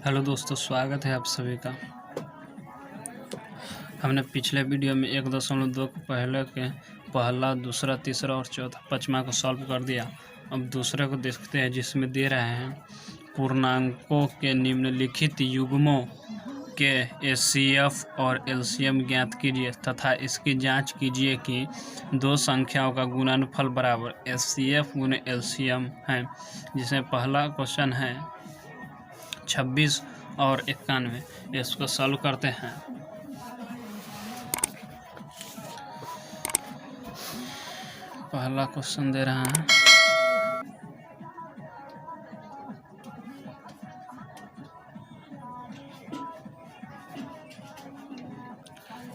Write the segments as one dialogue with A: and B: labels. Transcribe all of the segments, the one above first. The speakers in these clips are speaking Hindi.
A: हेलो दोस्तों, स्वागत है आप सभी का। हमने पिछले वीडियो में 1.2 को पहले के पहला, दूसरा, तीसरा और चौथा पाँचवा को सॉल्व कर दिया। अब दूसरे को देखते हैं, जिसमें दे रहे हैं पूर्णांकों के निम्नलिखित युग्मों के एचसीएफ और एलसीएम ज्ञात कीजिए तथा इसकी जांच कीजिए कि दो संख्याओं का गुणनफल बराबर एचसीएफ गुणे एलसीएम है। जिसमें पहला क्वेश्चन है 26 और 91। इसको सॉल्व करते हैं। पहला क्वेश्चन दे रहा है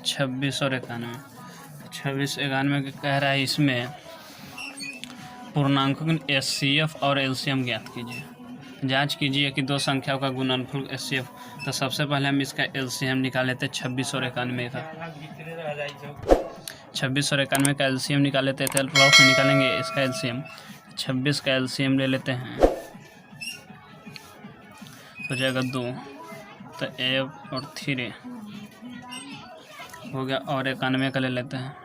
A: 26 और 91। 26 91 के कह रहा है इसमें पूर्णांकों के एचसीएफ और एलसीएम ज्ञात कीजिए। जांच कीजिए कि दो संख्याओं का गुणनफल एचसीएफ। तो सबसे पहले हम इसका एलसीएम निकाल लेते हैं 26 और 91 का। 26 और 91 का एलसीएम निकाल लेते हैं। रफ में निकालेंगे इसका एलसीएम। 26 का एलसीएम ले लेते हैं, हो जाएगा 2। तो 1 और 3 हो गया। और 91 का ले लेते हैं,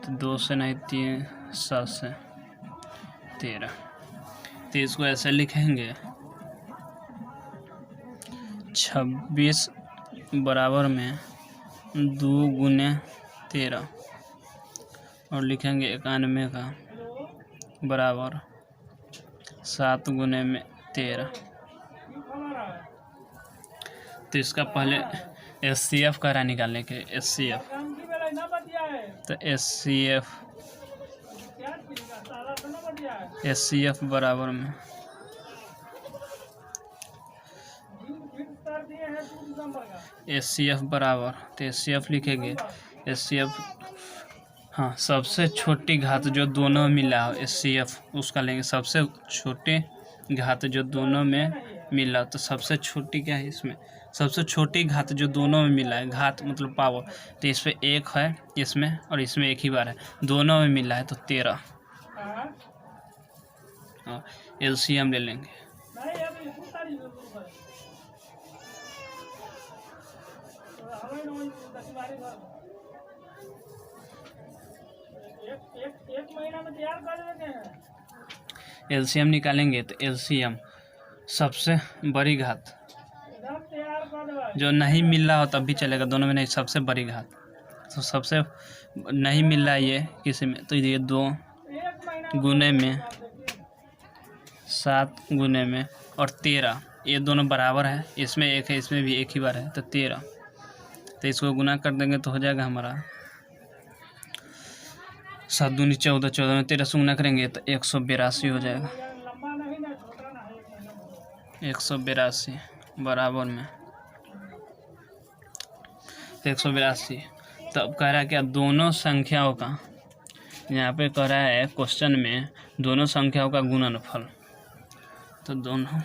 A: तो 2 से नहीं 3, 7 से 13। तो इसको ऐसे लिखेंगे 26 बराबर में 2 गुने 13 और लिखेंगे 91 का बराबर 7 गुने में 13। तो इसका पहले एचसीएफ का रहा निकालने के एचसीएफ। तो एचसीएफ बराबर में एचसीएफ बराबर, तो एचसीएफ लिखेंगे एचसीएफ, हाँ, सबसे छोटी घात जो दोनों में मिला हो एचसीएफ उसका लेंगे। सबसे छोटी घात जो दोनों में मिला, तो सबसे छोटी क्या है इसमें, सबसे छोटी घात जो दोनों में मिला है, घात मतलब पावर। तो इसमें 1 है इसमें और इसमें 1 ही बार है, दोनों में मिला है तो 13। एलसीएम ले लेंगे। एलसीएम निकालेंगे तो एलसीएम सबसे बड़ी घात जो नहीं मिल रहा हो तब भी चलेगा, दोनों में नहीं, सबसे बड़ी घात। तो सबसे नहीं मिल रहा है ये किसी में, तो ये 2 गुने में 7 गुने में और 13, ये दोनों बराबर है। इसमें 1 है, इसमें भी 1 ही बार है, तो 13। तो इसको गुना कर देंगे तो हो जाएगा हमारा 7 दूनी 14, 14 में 13 से गुना करेंगे तो 182 हो जाएगा। 182 बराबर में 182। तब कह रहा है क्या, दोनों संख्याओं का, यहाँ पे कह रहा है क्वेश्चन में दोनों संख्याओं का गुणनफल। तो दोनों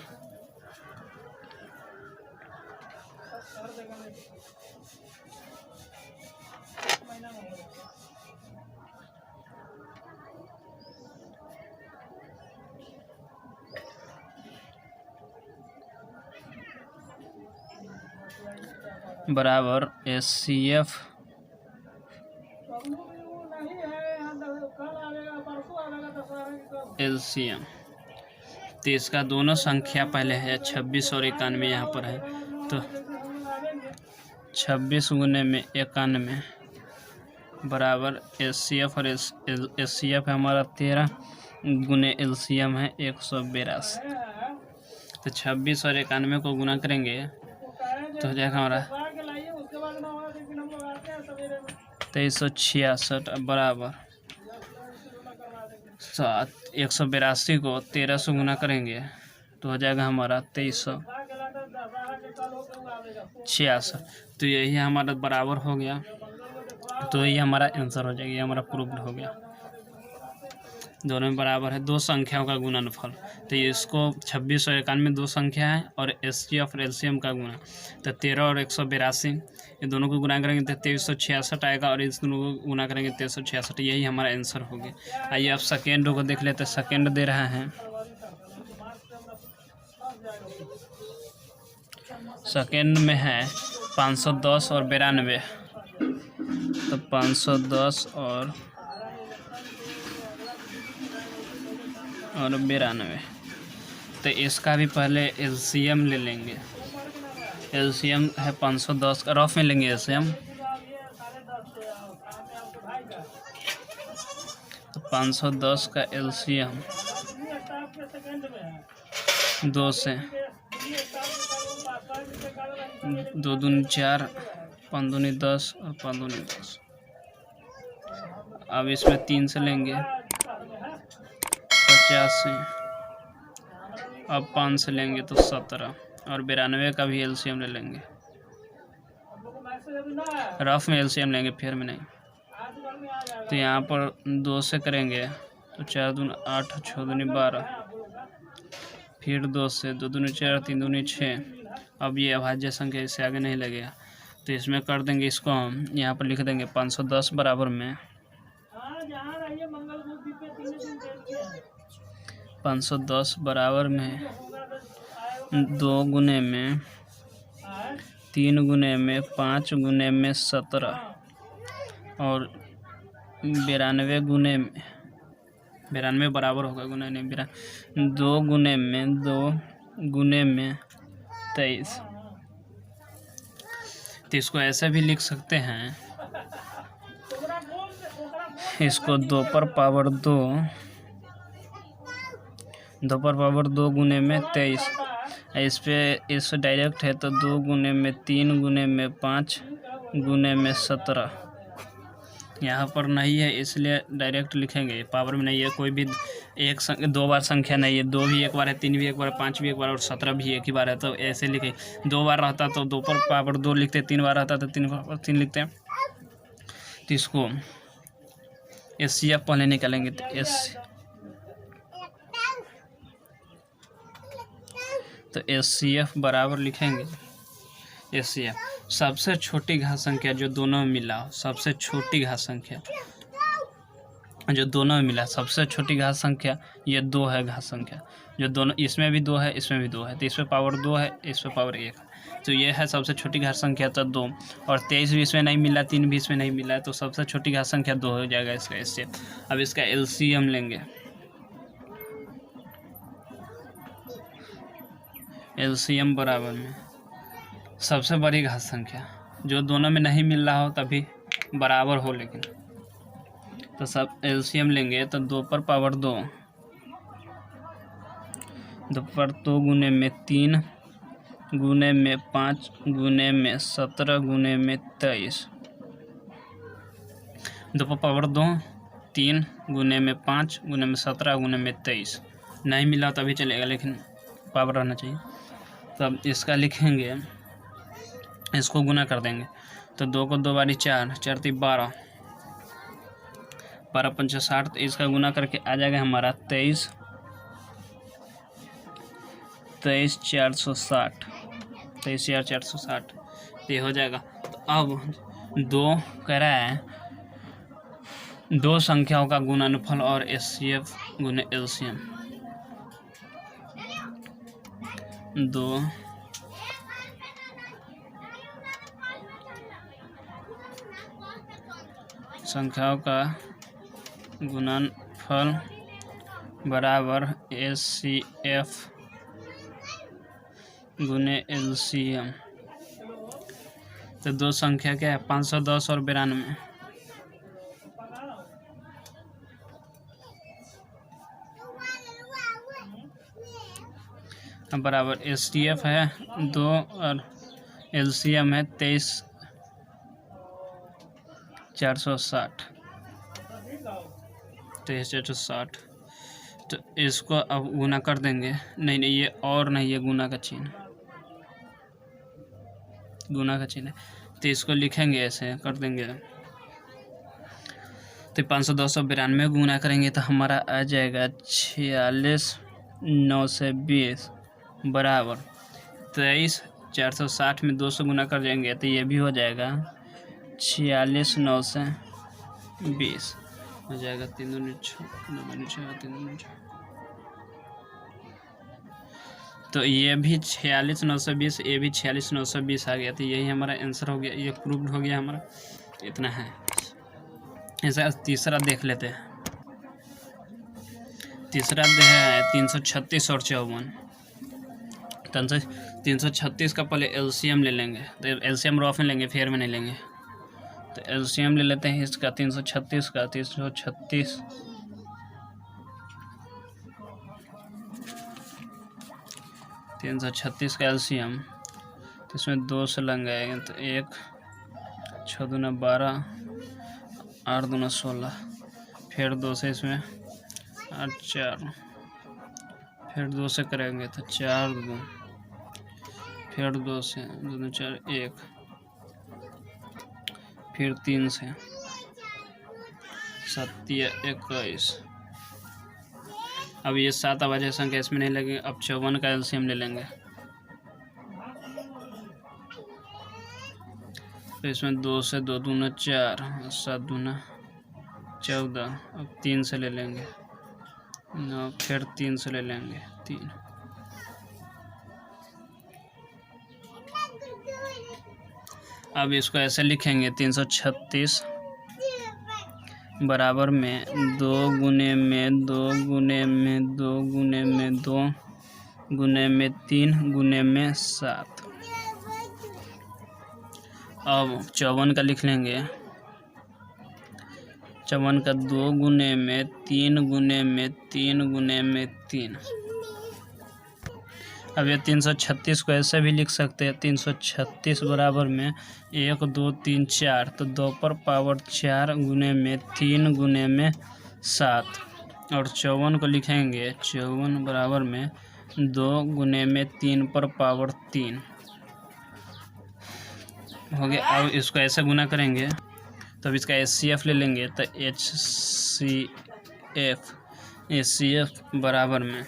A: बराबर एचसीएफ एलसीएम। तो इसका दोनों संख्या पहले है 26 और 91 यहाँ पर है, तो 26 गुने में 91 बराबर एचसीएफ और एचसीएफ है हमारा 13 गुने एलसीएम है 182। तो 26 और 91 को गुना करेंगे तो हो जाएगा हमारा 2366 बराबर 182 को 13 से गुना करेंगे तो हो जाएगा हमारा 2366। तो यही हमारा बराबर हो गया, तो ये हमारा आंसर हो जाएगा। ये हमारा प्रूव्ड हो गया, दोनों में बराबर है दो संख्याओं का गुणनफल। तो इसको 26 और 91 दो संख्या है और एचसीएफ और एलसीएम का गुणा, तो 13 और 182 ये दोनों को गुना करेंगे तो 2366 आएगा और इस दोनों को गुना करेंगे 2366। यही हमारा आंसर हो गया। आइए अब सेकेंड को देख लेते हैं। सेकेंड दे रहा है सेकेंड में है 510 और 92, तो 510 और 92, तो इसका भी पहले एलसीएम ले लेंगे। एलसीएम है 510 का, रफ में लेंगे एलसीएम, तो 510 का एलसीएम 2 से 2 दूनी 4, 5 दूनी 10 और 5 दूनी 10। अब इसमें 3 से लेंगे 85, अब 5 से लेंगे तो 17, और 92 का भी एलसीएम ले लेंगे। रफ में एलसीएम लेंगे, फेयर में नहीं। तो यहाँ पर 2 से करेंगे तो 4 दूनी 8, 6 दूनी 12, फिर 2 से 2 दूनी 4, 3 दूनी 6। अब ये अभाज्य संख्या इससे आगे नहीं लगेगा, तो इसमें कर देंगे, इसको हम यहाँ पर लिख देंगे 510 बराबर में 510 बराबर में 2 गुने में 3 गुने में 5 गुने में 17 और 92 गुने में 92 बराबर होगा, गुना नहीं 2 गुने में 2 गुने में 23। तो इसको ऐसे भी लिख सकते हैं, इसको 2 पर पावर 2 गुने में 23। इस पे इस डायरेक्ट है तो 2 गुने में 3 गुने में 5 गुने में 17। यहाँ पर नहीं है इसलिए डायरेक्ट लिखेंगे, पावर में नहीं है, कोई भी दो बार संख्या नहीं है, 2 भी एक बार है, 3 भी एक बार है, 5 भी एक बार और 17 भी एक ही बार है, तो ऐसे लिखे। 2 बार रहता तो 2 पर पावर 2 लिखते, 3 बार रहता तो 3 पर 3 लिखते हैं। तो इसको एचसीएफ पहले निकालेंगे, तो एचसीएफ बराबर लिखेंगे, एचसीएफ सबसे छोटी घात संख्या जो दोनों में मिला हो, सबसे छोटी घात संख्या जो दोनों में मिला, सबसे छोटी घात संख्या ये 2 है घात संख्या, जो दोनों इसमें भी 2 है इसमें भी 2 है, तो इस पर पावर 2 है, इस पर पावर 1 है, तो ये है सबसे छोटी घात संख्या तो 2। और 23 भी इसमें नहीं मिला, 3 भी इसमें नहीं मिला, तो सबसे छोटी घात संख्या 2 हो जाएगा इसका इससे। अब इसका एलसीएम लेंगे, एलसीएम बराबर में सबसे बड़ी घात संख्या जो दोनों में नहीं मिल रहा हो तभी बराबर हो, लेकिन तो सब एलसीएम लेंगे तो 2 पर पावर 2 पर 2 गुने में 3 गुने में 5 गुने में 17 गुने में 23। 2 पर पावर 2 3 गुने में 5 गुने में 17 गुने में 23। नहीं मिला तभी चलेगा, लेकिन पावर रहना चाहिए। तब इसका लिखेंगे, इसको गुना कर देंगे, तो 2 को 2 बारी 4, 4 3 12, 12 पंचा 60, तो इसका गुना करके आ जाएगा हमारा 23 460, 23,460, ये हो जाएगा। तो अब 2 कह रहा है 2 संख्याओं का गुणनफल और एचसीएफ गुने एलसीएम, 2 संख्याओं का गुणनफल बराबर एचसीएफ गुने एलसीएम। तो 2 संख्या क्या है, 510 और 92। बराबर एचसीएफ है 2 और एलसीएम है 23,460, 23,460। तो इसको अब गुना कर देंगे, नहीं ये और नहीं, ये गुना का चिन्ह, गुना का चिन्ह है, तो इसको लिखेंगे ऐसे कर देंगे। तो 510 और 92 गुना करेंगे तो हमारा आ जाएगा 46,920 बराबर 23,460 में 200 गुना कर देंगे तो ये भी हो जाएगा 46,920 हो जाएगा, 3 दूनी 6, 9 दूनी 6, 3 दूनी 6, तो ये भी 46,920, ये भी 46,920 आ गया। तो यही हमारा आंसर हो गया, ये प्रूव्ड हो गया हमारा। इतना है। ऐसा तीसरा देख लेते हैं। तीसरा है 336 और 54। 336 का पहले एलसीएम ले लेंगे। तो एलसीएम रफ में लेंगे, फेयर में नहीं लेंगे। तो एलसीएम ले लेते हैं इसका 336 का। 336 का एलसीएम, तो इसमें 2 से लगाएंगे तो 1, 6 दूना 12, 8 दूना 16, फिर 2 से इसमें 8 4, फिर 2 से करेंगे तो 4 2, फिर 2 से 2 4 1, फिर 3 से 7 21। अब ये 7 अभाज्य संख्या इसमें नहीं लगेगी। अब 54 का एलसीएम ले लेंगे। तो इसमें 2 से 2 दूना 4, 7 दूना 14। अब 3 से ले लेंगे 9, फिर 3 से ले लेंगे 3। अब इसको ऐसे लिखेंगे 336 बराबर में 2 गुने में 2 गुने में 2 गुने में 2 गुने में 3 गुने में 7। अब 54 का लिख लेंगे। 54 का 2 गुने में 3 गुने में 3 गुने में 3। अब ये 336 को ऐसे भी लिख सकते हैं। 336 बराबर में 1 2 3 4, तो 2 पर पावर 4 गुने में 3 गुने में 7। और 54 को लिखेंगे 54 बराबर में 2 गुने में 3 पर पावर 3 हो गया। अब इसको ऐसे गुना करेंगे तो अब इसका HCF ले लेंगे। तो HCF बराबर में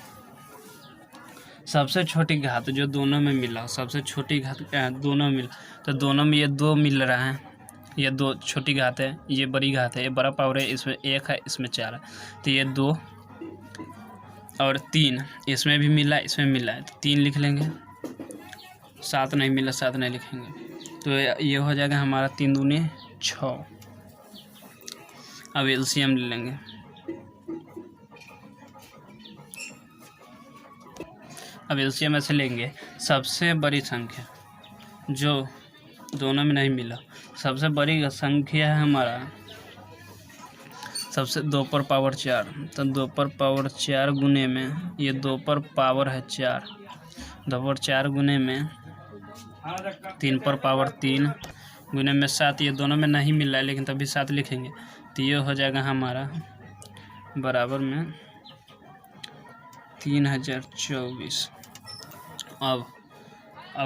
A: सबसे छोटी घात जो दोनों में मिला, सबसे छोटी घात दोनों मिला, तो दोनों में ये 2 मिल रहा है। ये 2 छोटी घात है, ये बड़ी घात है, ये बड़ा पावर है, इसमें 1 है, इसमें 4 है। तो ये 2 और 3 इसमें भी मिला, इसमें मिला है, तो 3 लिख लेंगे। 7 नहीं मिला, 7 नहीं लिखेंगे। तो ये हो जाएगा हमारा 3 दूनी 6। अब एलसीएम ले लेंगे। अब एलसीएम ऐसे लेंगे, सबसे बड़ी संख्या जो दोनों में नहीं मिला, सबसे बड़ी संख्या है हमारा सबसे 2 पर पावर 4। तो 2 पर पावर 4 गुने में ये 2 पर पावर है 4, 2 पर 4 गुने में 3 पर पावर 3 गुने में 7। ये दोनों में नहीं मिल रहा है, लेकिन तभी 7 लिखेंगे। तो ये हो जाएगा हमारा बराबर में 3024। अब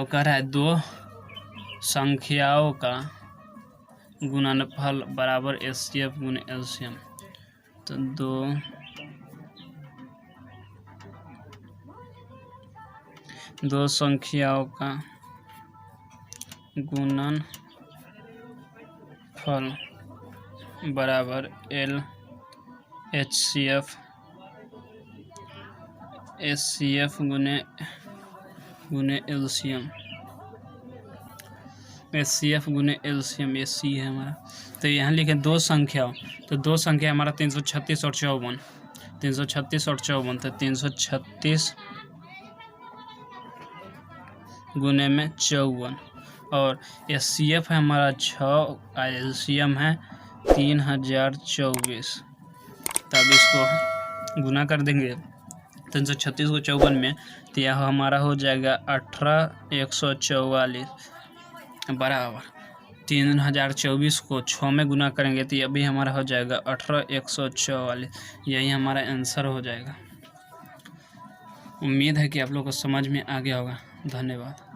A: कह रहा है 2 संख्याओं का गुणनफल बराबर HCF गुने एलसीएम। तो 2 संख्याओं का गुणनफल बराबर HCF गुने एलसीएम। HCF गुने एलसीएम, ये C है हमारा। तो यहाँ लिखे 2 संख्या, तो 2 संख्या हमारा 336 और 54। 336 और 54, तो 336 गुने में 54। और HCF है हमारा 6, एलसीएम है 3024। तब इसको गुना कर देंगे 336 को 54 में, तो यह हमारा हो जाएगा 18144 बराबर 3024 को 6 में गुना करेंगे तो यह भी हमारा हो जाएगा 18144। यही हमारा आंसर हो जाएगा। उम्मीद है कि आप लोग को समझ में आ गया होगा। धन्यवाद।